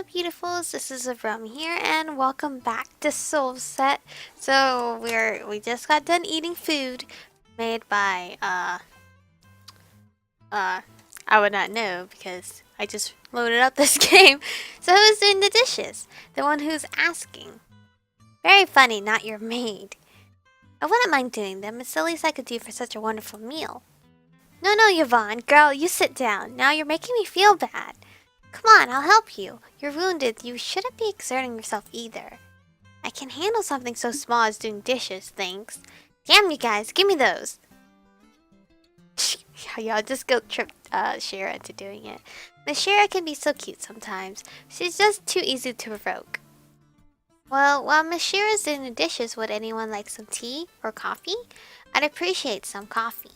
beautifuls, this is Aromie here and welcome back to SoulSet. So we just got done eating food made by I would not know because I just loaded up this game. So who's doing the dishes? The one who's asking. Very funny, not your maid. I wouldn't mind doing them, it's the least I could do for such a wonderful meal. No, Yvonne, girl, you sit down. Now you're making me feel bad. Come on, I'll help you. You're wounded. You shouldn't be exerting yourself either. I can handle something so small as doing dishes, thanks. Damn you guys, give me those. Y'all just guilt tripped Shira into doing it. Miss Shira can be so cute sometimes. She's just too easy to provoke. Well, while Miss Shira's doing the dishes, would anyone like some tea or coffee? I'd appreciate some coffee.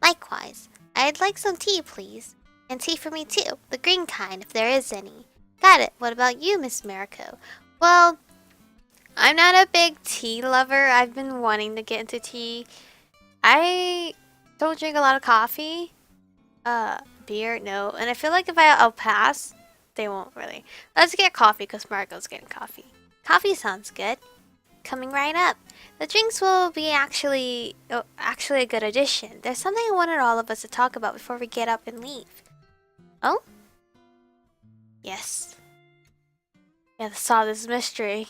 Likewise, I'd like some tea, please. And tea for me too, the green kind, if there is any. Got it. What about you, Miss Mariko? Well, I'm not a big tea lover. I've been wanting to get into tea. I don't drink a lot of coffee. Beer, no. And I feel like if I'll pass, they won't really. Let's get coffee because Mariko's getting coffee. Coffee sounds good. Coming right up. The drinks will be actually a good addition. There's something I wanted all of us to talk about before we get up and leave. Oh? Yes. Yeah, solve this mystery.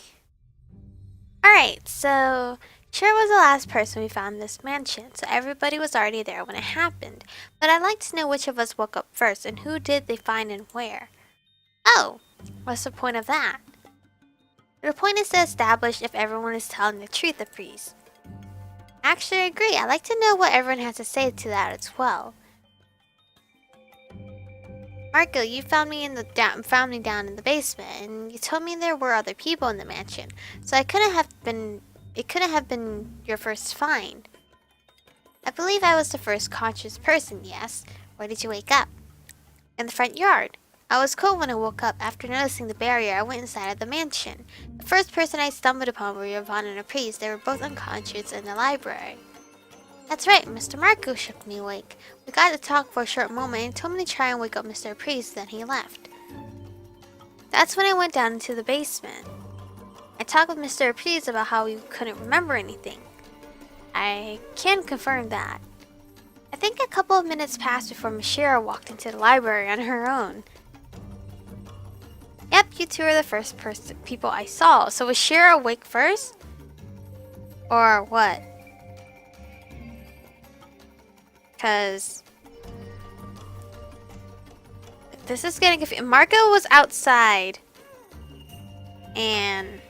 Alright, so Shira was the last person we found in this mansion, so everybody was already there when it happened. But I'd like to know which of us woke up first and who did they find and where. Oh, what's the point of that? The point is to establish if everyone is telling the truth, a priest. Actually, I agree. I'd like to know what everyone has to say to that as well. Mariko, you found me down in the basement, and you told me there were other people in the mansion, so it couldn't have been your first find. I believe I was the first conscious person, yes. Where did you wake up? In the front yard. I was cold when I woke up. After noticing the barrier, I went inside of the mansion. The first person I stumbled upon were Yvonne and a priest. They were both unconscious in the library. That's right, Mr. Mariko shook me awake. We got to talk for a short moment and told me to try and wake up Mr. Priest, then he left. That's when I went down into the basement. I talked with Mr. Priest about how we couldn't remember anything. I can confirm that. I think a couple of minutes passed before Miss Shira walked into the library on her own. Yep, you two are the first people I saw. So was Shira awake first? Or what? Because this is getting confusing. Mariko was outside and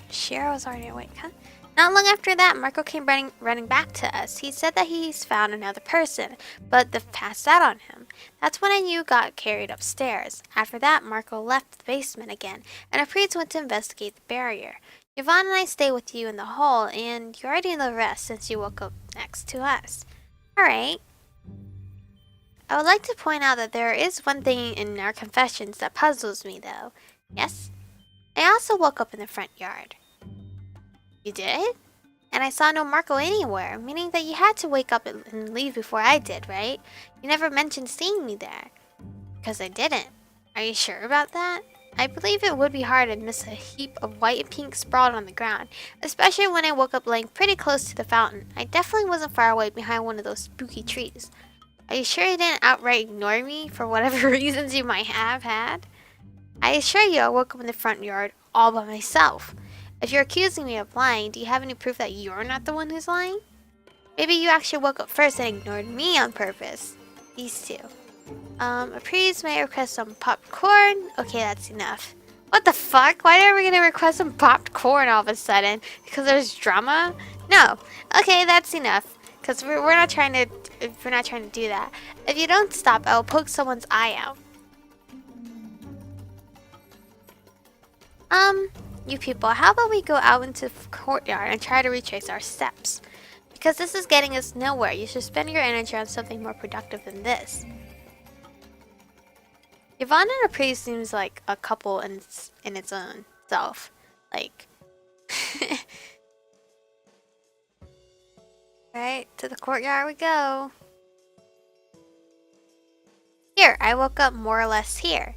Shira was already awake, huh? Not long after that, Mariko came running back to us. He said that he's found another person, but they've passed out on him. That's when I knew he got carried upstairs. After that, Mariko left the basement again, and a priest went to investigate the barrier. Yvonne and I stay with you in the hall, and you already know the rest since you woke up next to us. Alright. I would like to point out that there is one thing in our confessions that puzzles me, though. Yes? I also woke up in the front yard. You did? And I saw no Mariko anywhere, meaning that you had to wake up and leave before I did, right? You never mentioned seeing me there. Because I didn't. Are you sure about that? I believe it would be hard to miss a heap of white and pink sprawled on the ground, especially when I woke up laying pretty close to the fountain. I definitely wasn't far away behind one of those spooky trees. Are you sure you didn't outright ignore me for whatever reasons you might have had? I assure you I woke up in the front yard all by myself. If you're accusing me of lying, do you have any proof that you're not the one who's lying? Maybe you actually woke up first and ignored me on purpose. These two. A priest may request some popcorn. Okay, that's enough. What the fuck? Why are we gonna request some popcorn all of a sudden? Because there's drama? No. Okay, that's enough. Because we're not trying to do that. If you don't stop, I will poke someone's eye out. You people, how about we go out into the courtyard and try to retrace our steps? Because this is getting us nowhere. You should spend your energy on something more productive than this. Yvonne and a priest seems like a couple in its own self. Like, right, to the courtyard we go. Here, I woke up more or less here.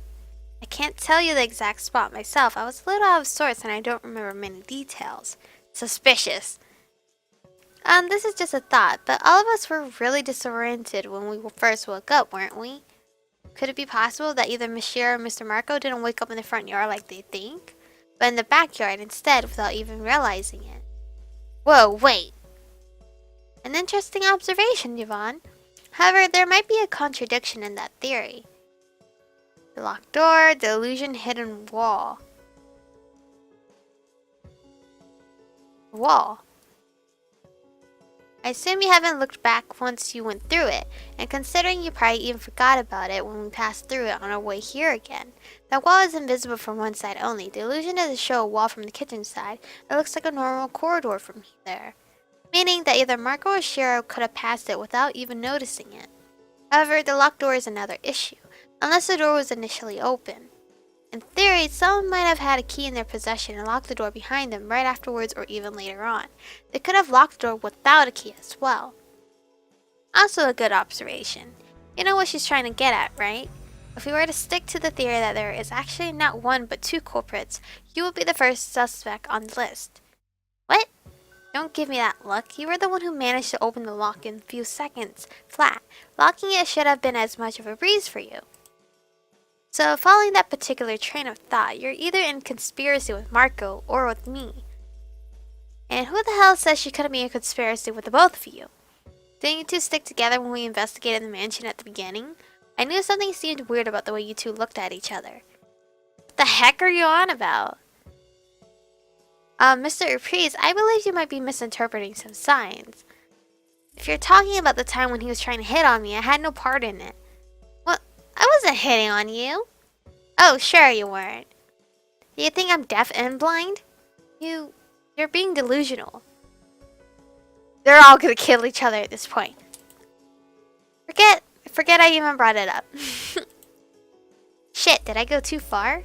I I can't tell you the exact spot myself. I was a little out of sorts and I don't remember many details. Suspicious. This is just a thought, but all of us were really disoriented when we first woke up, weren't we? Could it be possible that either Miss Shira or Mr. Marco didn't wake up in the front yard like they think, but in the backyard instead without even realizing it? Whoa, wait. An interesting observation, Yvonne. However, there might be a contradiction in that theory. The locked door, the illusion hidden wall. Wall. I assume you haven't looked back once you went through it, and considering you probably even forgot about it when we passed through it on our way here again. That wall is invisible from one side only. The illusion doesn't show a wall from the kitchen side. It looks like a normal corridor from there. Meaning that either Marco or Shiro could have passed it without even noticing it. However, the locked door is another issue, unless the door was initially open. In theory, someone might have had a key in their possession and locked the door behind them right afterwards or even later on. They could have locked the door without a key as well. Also a good observation. You know what she's trying to get at, right? If we were to stick to the theory that there is actually not one but two culprits, you would be the first suspect on the list. What? Don't give me that look. You were the one who managed to open the lock in a few seconds, flat. Locking it should have been as much of a breeze for you. So, following that particular train of thought, you're either in conspiracy with Marco or with me. And who the hell says she couldn't be in conspiracy with the both of you? Didn't you two stick together when we investigated the mansion at the beginning? I knew something seemed weird about the way you two looked at each other. What the heck are you on about? Mr. Reprise, I believe you might be misinterpreting some signs. If you're talking about the time when he was trying to hit on me, I had no part in it. Well, I wasn't hitting on you. Oh, sure you weren't. Do you think I'm deaf and blind? You're being delusional. They're all gonna kill each other at this point. Forget I even brought it up. Shit, did I go too far?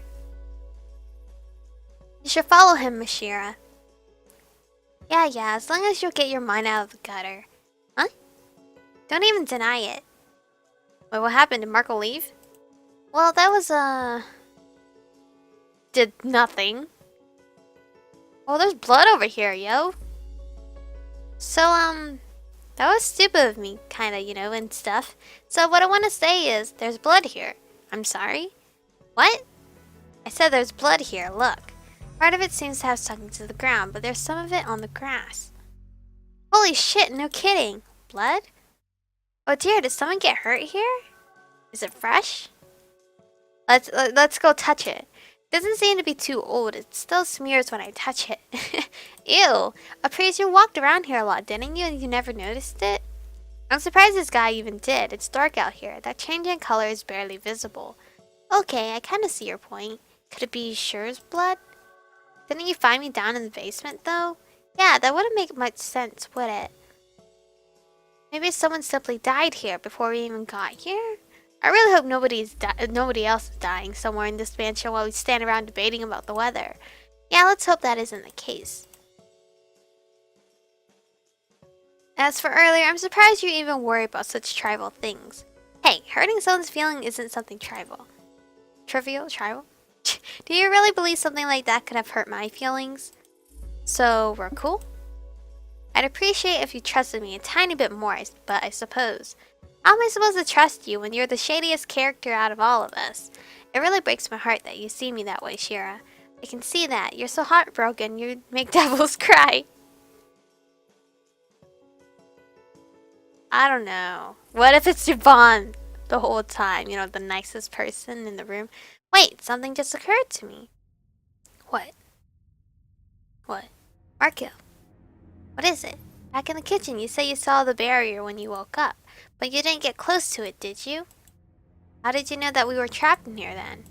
You should follow him, Miss Shira. Yeah, as long as you'll get your mind out of the gutter. Huh? Don't even deny it. Wait, what happened? Did Marco leave? Well, that was, did nothing. Oh, there's blood over here, yo. So, that was stupid of me, kinda, and stuff. So what I want to say is, there's blood here. I'm sorry? What? I said there's blood here, look. Part of it seems to have sunk into the ground, but there's some of it on the grass. Holy shit, no kidding. Blood? Oh dear, did someone get hurt here? Is it fresh? Let's go touch it. Doesn't seem to be too old. It still smears when I touch it. Ew. Appraise, you walked around here a lot, didn't you? And you never noticed it? I'm surprised this guy even did. It's dark out here. That change in color is barely visible. Okay, I kind of see your point. Could it be Shura's blood? Didn't you find me down in the basement, though? Yeah, that wouldn't make much sense, would it? Maybe someone simply died here before we even got here? I really hope nobody else is dying somewhere in this mansion while we stand around debating about the weather. Yeah, let's hope that isn't the case. As for earlier, I'm surprised you even worry about such trivial things. Hey, hurting someone's feeling isn't something trivial. Trivial? Do you really believe something like that could have hurt my feelings? So, we're cool? I'd appreciate if you trusted me a tiny bit more, but I suppose. How am I supposed to trust you when you're the shadiest character out of all of us? It really breaks my heart that you see me that way, Shira. I can see that. You're so heartbroken, you'd make devils cry. I don't know. What if it's Yvonne the whole time? You know, the nicest person in the room. Wait, something just occurred to me. What? Marco. What is it? Back in the kitchen, you say you saw the barrier when you woke up. But you didn't get close to it, did you? How did you know that we were trapped in here then?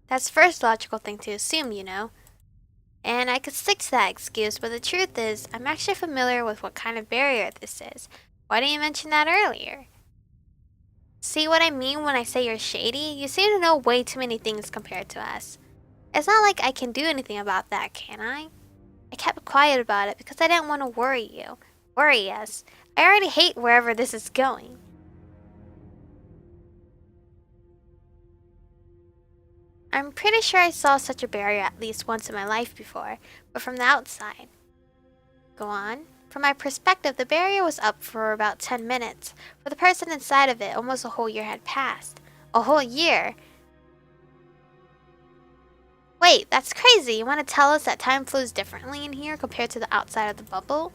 That's the first logical thing to assume, you know. And I could stick to that excuse, but the truth is, I'm actually familiar with what kind of barrier this is. Why didn't you mention that earlier? See what I mean when I say you're shady? You seem to know way too many things compared to us. It's not like I can do anything about that, can I? I kept quiet about it because I didn't want to worry us. I already hate wherever this is going. I'm pretty sure I saw such a barrier at least once in my life before, but from the outside. Go on. From my perspective, the barrier was up for about 10 minutes. For the person inside of it, almost a whole year had passed. A whole year? Wait, that's crazy. You want to tell us that time flows differently in here compared to the outside of the bubble?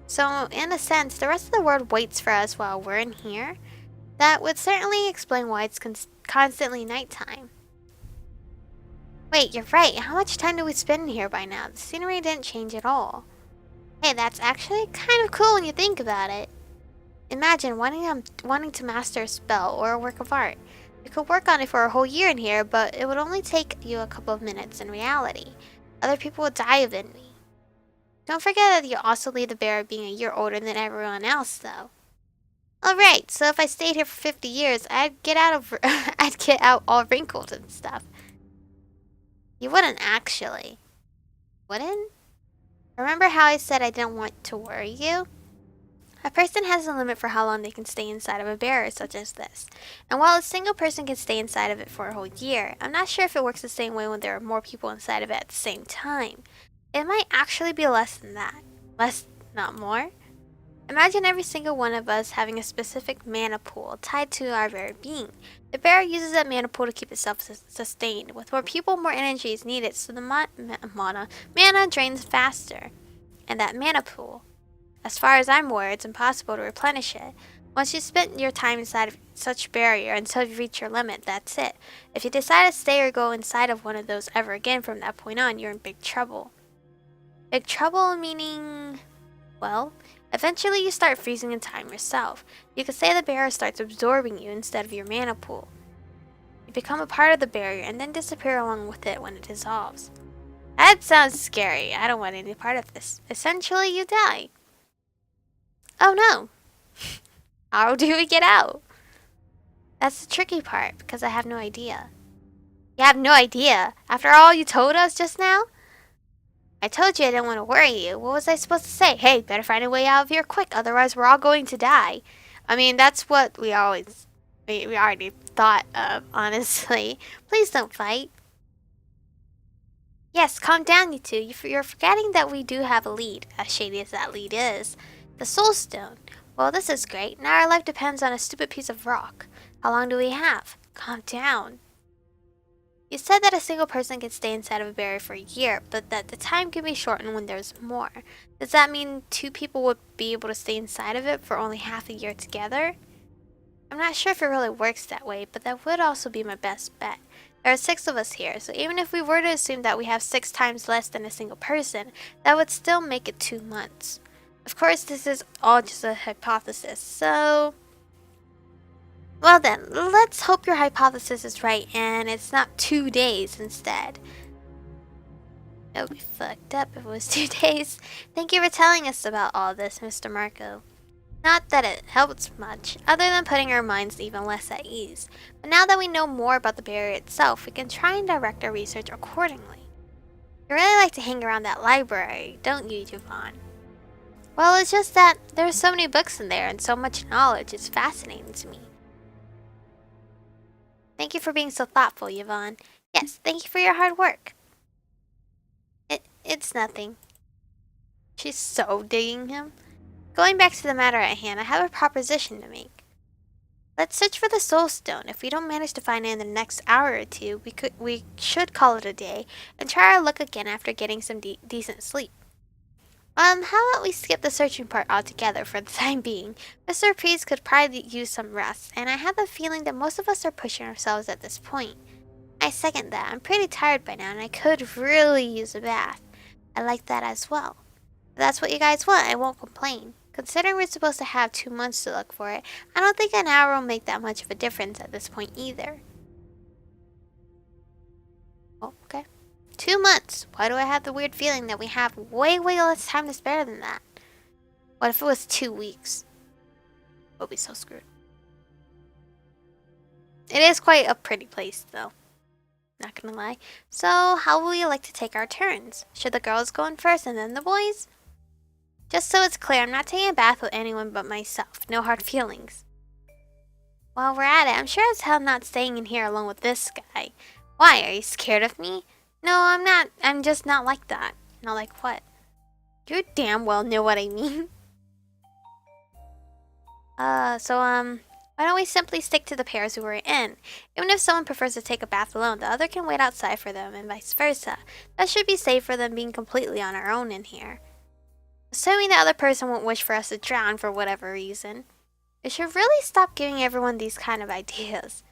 So, in a sense, the rest of the world waits for us while we're in here. That would certainly explain why it's constantly nighttime. Wait, you're right. How much time do we spend in here by now? The scenery didn't change at all. Hey, that's actually kind of cool when you think about it. Imagine wanting to master a spell or a work of art. You could work on it for a whole year in here, but it would only take you a couple of minutes in reality. Other people would die of envy. Don't forget that you also leave the bear being a year older than everyone else, though. Alright, so if I stayed here for 50 years, I'd get I'd get out all wrinkled and stuff. You wouldn't actually. Wouldn't? Remember how I said I didn't want to worry you? A person has a limit for how long they can stay inside of a barrier such as this. And while a single person can stay inside of it for a whole year, I'm not sure if it works the same way when there are more people inside of it at the same time. It might actually be less than that. Less, not more. Imagine every single one of us having a specific mana pool tied to our very being. The bear uses that mana pool to keep itself sustained. With more people, more energy is needed, so the mana drains faster. And that mana pool, as far as I'm aware, it's impossible to replenish it. Once you spend your time inside of such barrier until you reach your limit, that's it. If you decide to stay or go inside of one of those ever again from that point on, you're in big trouble. Big trouble meaning, well, eventually you start freezing in time yourself. You could say the barrier starts absorbing you instead of your mana pool. You become a part of the barrier and then disappear along with it when it dissolves. That sounds scary. I don't want any part of this. Essentially, you die. Oh no. How do we get out? That's the tricky part, because I have no idea. You have no idea? After all you told us just now? I told you I didn't want to worry you. What was I supposed to say? Hey, better find a way out of here quick, otherwise we're all going to die. I mean, that's what we already thought of, honestly. Please don't fight. Yes, calm down, you two. You're forgetting that we do have a lead, as shady as that lead is. The Soul Stone. Well, this is great. Now our life depends on a stupid piece of rock. How long do we have? Calm down. You said that a single person can stay inside of a barrier for a year, but that the time can be shortened when there's more. Does that mean 2 people would be able to stay inside of it for only half a year together? I'm not sure if it really works that way, but that would also be my best bet. There are 6 of us here, so even if we were to assume that we have 6 times less than a single person, that would still make it 2 months. Of course, this is all just a hypothesis, so... Well then, let's hope your hypothesis is right and it's not 2 days instead. That would be fucked up if it was 2 days. Thank you for telling us about all this, Mr. Marco. Not that it helps much, other than putting our minds even less at ease. But now that we know more about the barrier itself, we can try and direct our research accordingly. You really like to hang around that library, don't you, Yvonne? Well, it's just that there are so many books in there and so much knowledge. It's fascinating to me. Thank you for being so thoughtful, Yvonne. Yes, thank you for your hard work. It's nothing. She's so digging him. Going back to the matter at hand, I have a proposition to make. Let's search for the Soul Stone. If we don't manage to find it in the next hour or two, we should call it a day and try our luck again after getting some decent sleep. How about we skip the searching part altogether for the time being? Mr. Priest could probably use some rest, and I have a feeling that most of us are pushing ourselves at this point. I second that. I'm pretty tired by now, and I could really use a bath. I like that as well. If that's what you guys want, I won't complain. Considering we're supposed to have 2 months to look for it, I don't think an hour will make that much of a difference at this point either. Oh, okay. 2 months. Why do I have the weird feeling that we have way less time to spare than that? What if it was 2 weeks? We'll be so screwed. It is quite a pretty place, though. Not gonna lie. So, how will you like to take our turns? Should the girls go in first and then the boys? Just so it's clear, I'm not taking a bath with anyone but myself. No hard feelings. While we're at it, I'm sure as hell not staying in here alone with this guy. Why? Are you scared of me? No, I'm not. I'm just not like that. Not like what? You damn well know what I mean. Why don't we simply stick to the pairs we were in? Even if someone prefers to take a bath alone, the other can wait outside for them, and vice versa. That should be safer than being completely on our own in here. Assuming the other person won't wish for us to drown for whatever reason. We should really stop giving everyone these kind of ideas.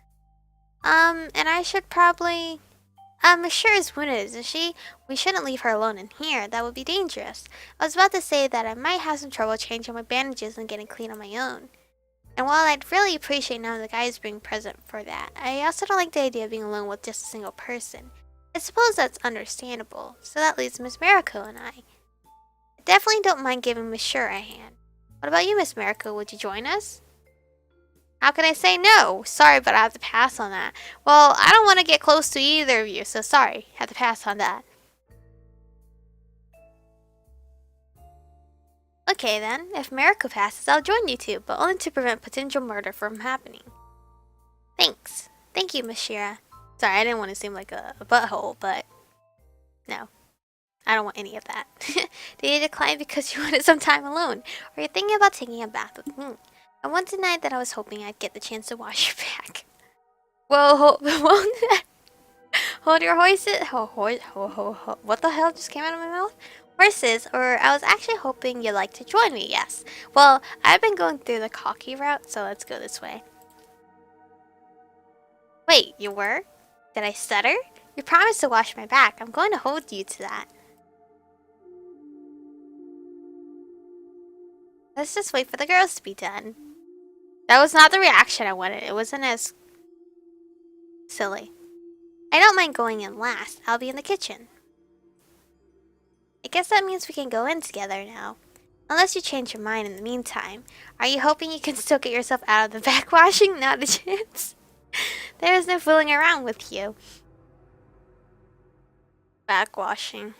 And I should probably... Miss Sure is wounded, isn't she? We shouldn't leave her alone in here. That would be dangerous. I was about to say that I might have some trouble changing my bandages and getting clean on my own. And while I'd really appreciate none of the guys being present for that, I also don't like the idea of being alone with just a single person. I suppose that's understandable. So that leaves Miss Mariko and I. I definitely don't mind giving Miss Sure a hand. What about you, Miss Mariko? Would you join us? How can I say no? Sorry, but I have to pass on that. Well, I don't want to get close to either of you, so sorry. Have to pass on that. Okay then, if Mariko passes, I'll join you two, but only to prevent potential murder from happening. Thanks. Thank you, Miss Shira. Sorry, I didn't want to seem like a butthole, but no. I don't want any of that. Did you decline because you wanted some time alone? Or are you thinking about taking a bath with me? I once denied that I was hoping I'd get the chance to wash your back. Whoa, hold your horses. What the hell just came out of my mouth? Horses, or I was actually hoping you'd like to join me, yes. Well, I've been going through the cocky route, so let's go this way. Wait, you were? Did I stutter? You promised to wash my back. I'm going to hold you to that. Let's just wait for the girls to be done. That was not the reaction I wanted. It wasn't as silly. I don't mind going in last. I'll be in the kitchen. I guess that means we can go in together now. Unless you change your mind in the meantime. Are you hoping you can still get yourself out of the backwashing? Not a chance. There is no fooling around with you. Backwashing.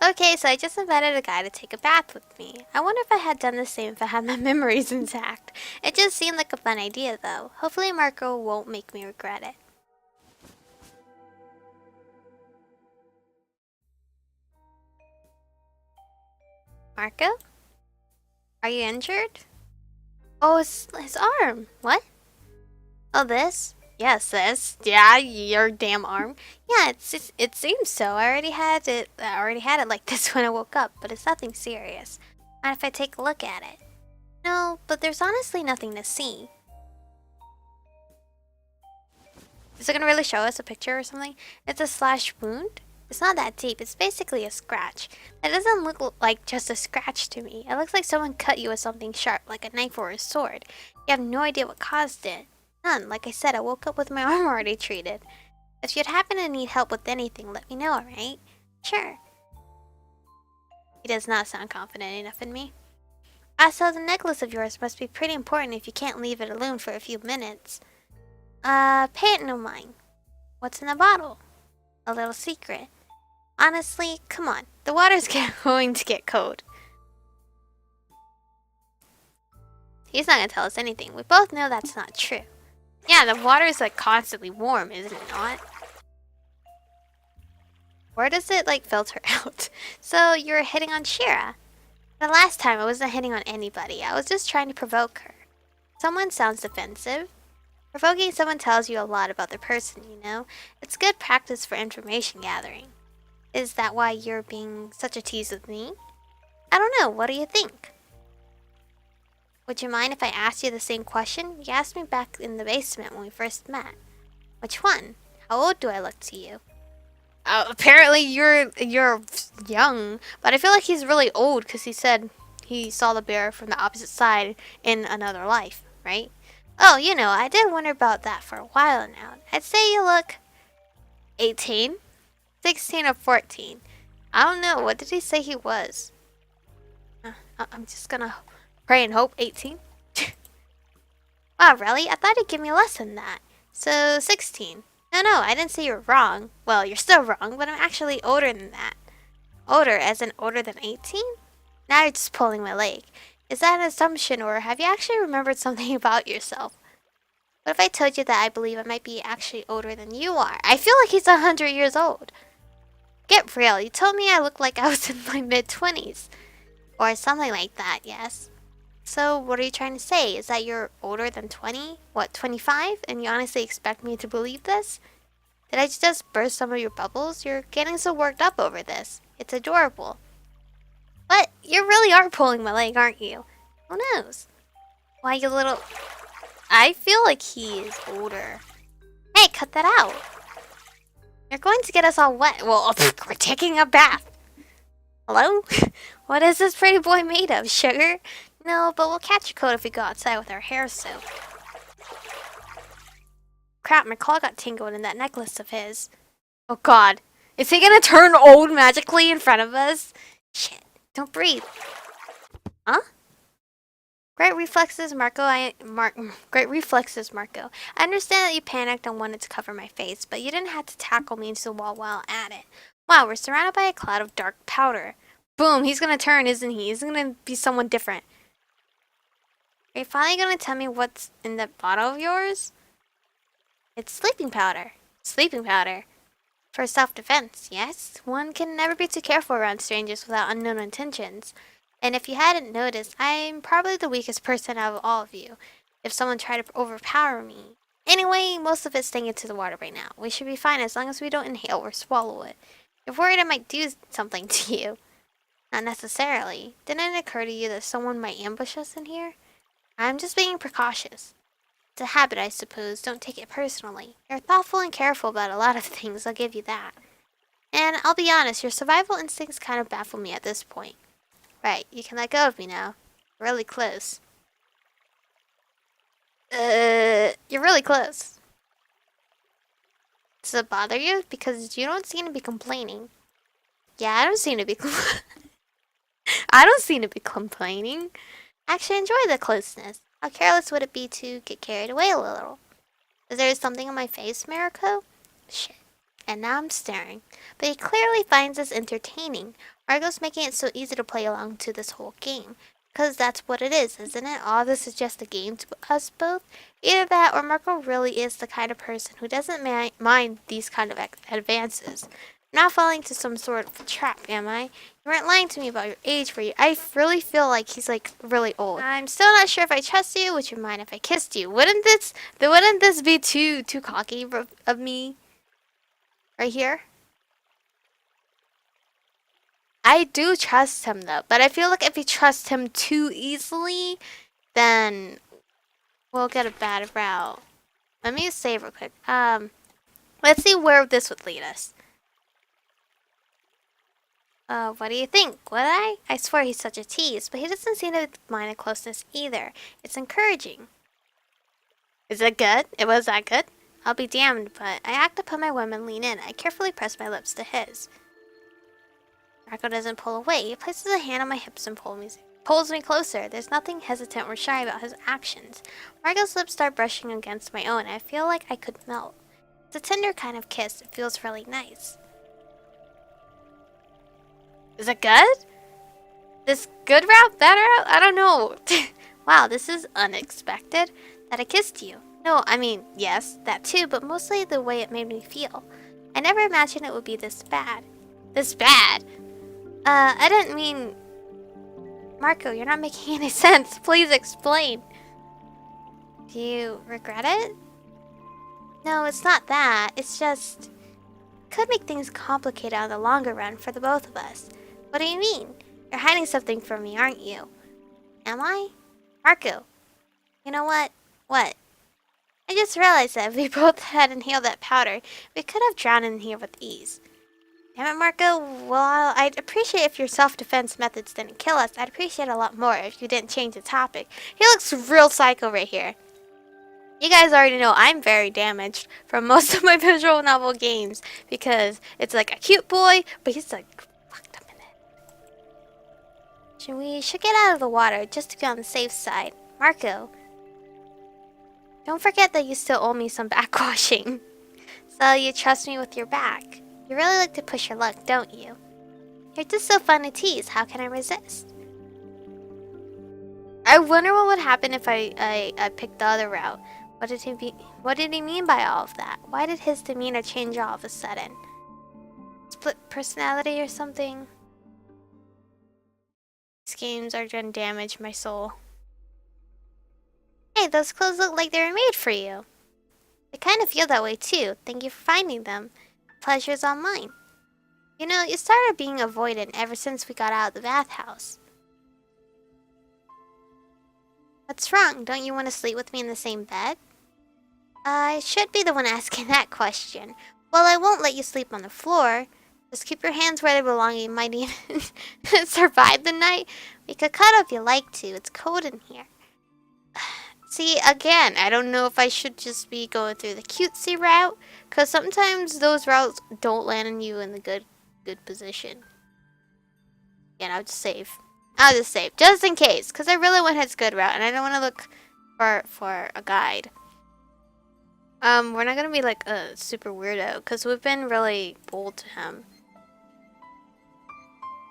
Okay, so I just invited a guy to take a bath with me. I wonder if I had done the same if I had my memories intact. It just seemed like a fun idea though. Hopefully Marco won't make me regret it. Marco? Are you injured? Oh, it's his arm. What? Oh, this? Yes, this. Yeah, your damn arm. Yeah, it seems so. I already had it like this when I woke up, but it's nothing serious. Mind if I take a look at it? No, but there's honestly nothing to see. Is it gonna really show us a picture or something? It's a slash wound? It's not that deep. It's basically a scratch. That doesn't look like just a scratch to me. It looks like someone cut you with something sharp, like a knife or a sword. You have no idea what caused it. None. Like I said, I woke up with my arm already treated. If you'd happen to need help with anything, let me know, alright? Sure. He does not sound confident enough in me. So the necklace of yours must be pretty important if you can't leave it alone for a few minutes. Pay it no mind. What's in the bottle? A little secret. Honestly, come on. The water's going to get cold. He's not gonna tell us anything. We both know that's not true. Yeah, the water is like constantly warm, isn't it not? Where does it like filter out? So you're hitting on Shira. The last time I wasn't hitting on anybody. I was just trying to provoke her. Someone sounds defensive. Provoking someone tells you a lot about the person, you know? It's good practice for information gathering. Is that why you're being such a tease with me? I don't know, what do you think? Would you mind if I asked you the same question? You asked me back in the basement when we first met. Which one? How old do I look to you? Apparently you're young, but I feel like he's really old because he said he saw the bear from the opposite side in another life, right? Oh, you know, I did wonder about that for a while now. I'd say you look 18, 16 or 14. I don't know. What did he say he was? I'm just gonna pray and hope 18. Wow, really? I thought he'd give me less than that. So 16. No, I didn't say you were wrong. Well, you're still wrong, but I'm actually older than that. Older as in older than 18? Now you're just pulling my leg. Is that an assumption, or have you actually remembered something about yourself? What if I told you that I believe I might be actually older than you are? I feel like he's 100 years old. Get real. You told me I looked like I was in my mid-20s. Or something like that, yes. So, what are you trying to say? Is that you're older than 20? What, 25? And you honestly expect me to believe this? Did I just burst some of your bubbles? You're getting so worked up over this. It's adorable. But you really are pulling my leg, aren't you? Who knows? Why, you little... I feel like he is older. Hey, cut that out. You're going to get us all wet. Well, we're taking a bath. Hello? What is this pretty boy made of? Sugar? No, but we'll catch a cold if we go outside with our hair soaked. Crap, my claw got tangled in that necklace of his. Oh god. Is he gonna turn old magically in front of us? Shit. Don't breathe. Huh? Great reflexes, Marco. Great reflexes, Marco. I understand that you panicked and wanted to cover my face, but you didn't have to tackle me into the wall while at it. Wow, we're surrounded by a cloud of dark powder. Boom, he's gonna turn, isn't he? He's gonna be someone different. Are you finally gonna tell me what's in that bottle of yours? It's sleeping powder. Sleeping powder. For self-defense, yes? One can never be too careful around strangers without unknown intentions. And if you hadn't noticed, I'm probably the weakest person out of all of you. If someone tried to overpower me. Anyway, most of it's staying into the water right now. We should be fine as long as we don't inhale or swallow it. You're worried I might do something to you. Not necessarily. Didn't it occur to you that someone might ambush us in here? I'm just being precautious. It's a habit, I suppose. Don't take it personally. You're thoughtful and careful about a lot of things, I'll give you that. And I'll be honest, your survival instincts kind of baffle me at this point. Right, you can let go of me now. Really close. You're really close. Does it bother you? Because you don't seem to be complaining. Yeah, I don't seem to be I don't seem to be complaining. I actually enjoy the closeness. How careless would it be to get carried away a little? Is there something on my face, Mariko? Shit. And now I'm staring. But he clearly finds this entertaining. Marco's making it so easy to play along to this whole game. Because that's what it is, isn't it? All this is just a game to us both. Either that or Marco really is the kind of person who doesn't mind these kind of advances. I'm not falling into some sort of trap, am I? You weren't lying to me about your age for you. I really feel like he's like really old. I'm still not sure if I trust you. Would you mind if I kissed you? Wouldn't this be too cocky of me? Right here? I do trust him though, but I feel like if you trust him too easily, then we'll get a bad route. Let me save real quick. Let's see where this would lead us. What do you think? Would I? I swear he's such a tease, but he doesn't seem to mind a closeness either. It's encouraging. Is it good? It was that good? I'll be damned, but I act upon my whim and lean in. I carefully press my lips to his. Marco doesn't pull away. He places a hand on my hips and pulls me closer. There's nothing hesitant or shy about his actions. Marco's lips start brushing against my own. I feel like I could melt. It's a tender kind of kiss. It feels really nice. Is it good? This good route? Bad route? I don't know. Wow, this is unexpected. That I kissed you. No, I mean, yes, that too, but mostly the way it made me feel. I never imagined it would be this bad. This bad? I didn't mean... Marco, you're not making any sense. Please explain. Do you regret it? No, it's not that. It's just... could make things complicated on the longer run for the both of us. What do you mean? You're hiding something from me, aren't you? Am I? Marco. You know what? What? I just realized that if we both had inhaled that powder, we could have drowned in here with ease. Damn it, Marco. Well, I'd appreciate if your self-defense methods didn't kill us. I'd appreciate a lot more if you didn't change the topic. He looks real psycho right here. You guys already know I'm very damaged from most of my visual novel games because it's like a cute boy, but he's like fucked up in it. We should get out of the water just to be on the safe side. Marco, don't forget that you still owe me some backwashing. So you trust me with your back. You really like to push your luck, don't you? You're just so fun to tease. How can I resist? I wonder what would happen if I picked the other route. What did he mean by all of that? Why did his demeanor change all of a sudden? Split personality or something? These games are gonna damage my soul. Hey, those clothes look like they were made for you. I kind of feel that way too. Thank you for finding them. Pleasure's all mine. You know, you started being avoidant ever since we got out of the bathhouse. What's wrong? Don't you want to sleep with me in the same bed? I should be the one asking that question. Well, I won't let you sleep on the floor. Just keep your hands where they belong. You might even survive the night. We could cuddle if you like to. It's cold in here. See, again, I don't know if I should just be going through the cutesy route, because sometimes those routes don't land you in the good position. Again, I'll just save. Just in case, because I really want his good route, and I don't want to look for a guide. We're not gonna be like a super weirdo, because we've been really bold to him.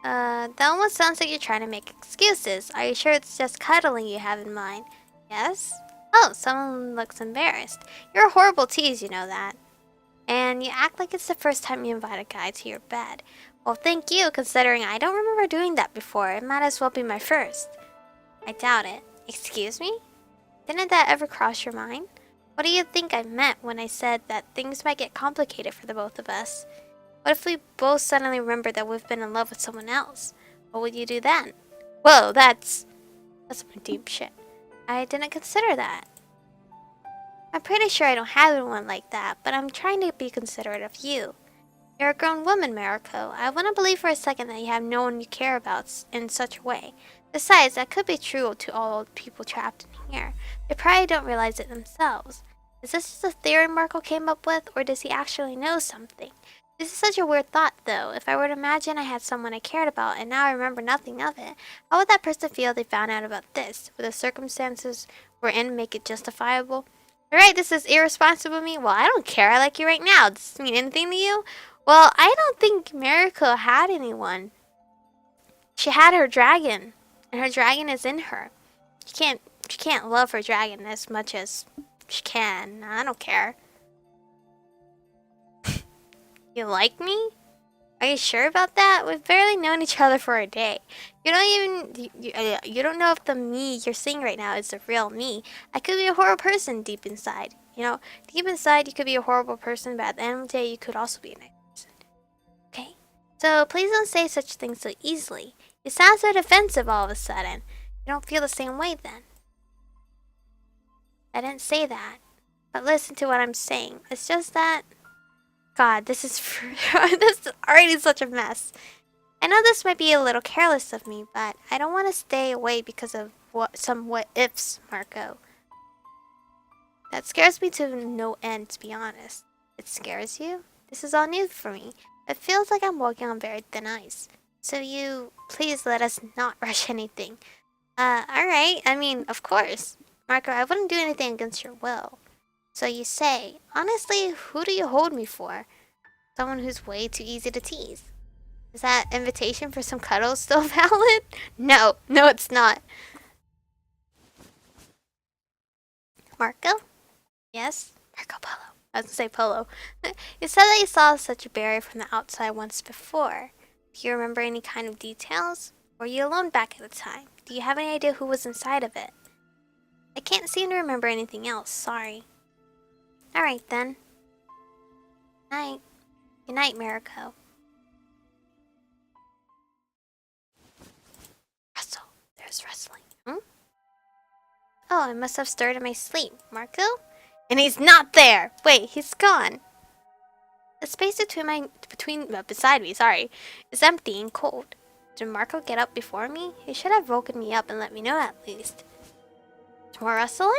That almost sounds like you're trying to make excuses. Are you sure it's just cuddling you have in mind? Yes? Oh, someone looks embarrassed. You're a horrible tease, you know that. And you act like it's the first time you invite a guy to your bed. Well, thank you, considering I don't remember doing that before. It might as well be my first. I doubt it. Excuse me? Didn't that ever cross your mind? What do you think I meant when I said that things might get complicated for the both of us? What if we both suddenly remember that we've been in love with someone else? What would you do then? Whoa, that's some deep shit. I didn't consider that. I'm pretty sure I don't have anyone like that, but I'm trying to be considerate of you. You're a grown woman, Mariko. I wouldn't believe for a second that you have no one you care about in such a way. Besides, that could be true to all the people trapped in here. They probably don't realize it themselves. Is this just a theory Marco came up with, or does he actually know something? This is such a weird thought, though. If I were to imagine I had someone I cared about and now I remember nothing of it, how would that person feel if they found out about this? Would the circumstances we're in make it justifiable? Alright, this is irresponsible of me. Well, I don't care. I like you right now. Does this mean anything to you? Well, I don't think Mariko had anyone. She had her dragon, and her dragon is in her. She can't love her dragon as much as she can. I don't care. You like me? Are you sure about that? We've barely known each other for a day. You don't know if the me you're seeing right now is the real me. I could be a horrible person deep inside. You know, deep inside you could be a horrible person, but at the end of the day you could also be a nice person. Okay? So please don't say such things so easily. You sound so defensive all of a sudden. You don't feel the same way then. I didn't say that. But listen to what I'm saying. It's just that... God, this is already such a mess. I know this might be a little careless of me, but I don't want to stay away because of some what-ifs, Marco. That scares me to no end, to be honest. It scares you? This is all new for me. It feels like I'm walking on very thin ice. So please let us not rush anything. Alright, I mean, of course. Marco, I wouldn't do anything against your will. So you say, honestly, who do you hold me for? Someone who's way too easy to tease. Is that invitation for some cuddles still valid? No, it's not. Marco? Yes? Marco Polo. I was gonna say Polo. You said that you saw such a barrier from the outside once before. Do you remember any kind of details? Were you alone back at the time? Do you have any idea who was inside of it? I can't seem to remember anything else, sorry. Alright then. Night. Good night, Mariko. Russell. There's rustling. Oh, I must have stirred in my sleep. Marco? And he's not there! Wait, he's gone. The space beside me, is empty and cold. Did Marco get up before me? He should have woken me up and let me know at least. More rustling?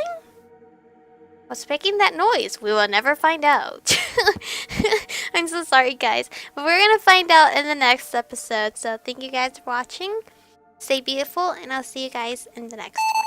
What's making that noise? We will never find out. I'm so sorry, guys. But we're going to find out in the next episode. So thank you guys for watching. Stay beautiful, and I'll see you guys in the next one.